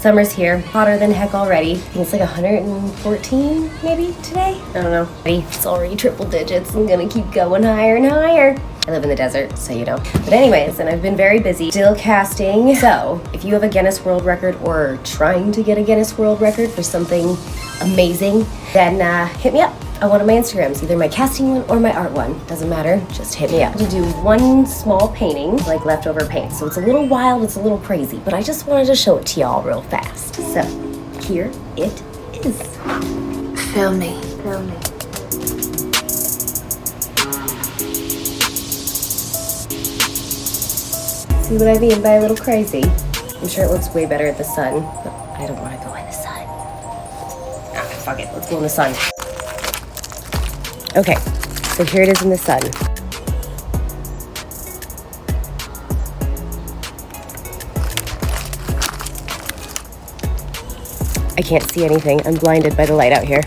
Summer's here, hotter than heck already. I think it's like 114 maybe today? I don't know. It's already triple digits. I'm gonna keep going higher and higher. I live in the desert, so you know. But anyways, and I've been very busy still casting. So if you have a Guinness World Record or trying to get a Guinness World Record for something amazing, then hit me up on one of my Instagrams, either my casting one or my art one. Doesn't matter, just hit me up. To do one small painting, like leftover paint. So it's a little wild, it's a little crazy, but I just wanted to show it to y'all real fast. So here it is. Film me. Film me. See what I mean by a little crazy? I'm sure it looks way better at the sun, but I don't want to go in the sun. Ah, fuck it, let's go in the sun. Okay, so here it is in the sun. I can't see anything. I'm blinded by the light out here.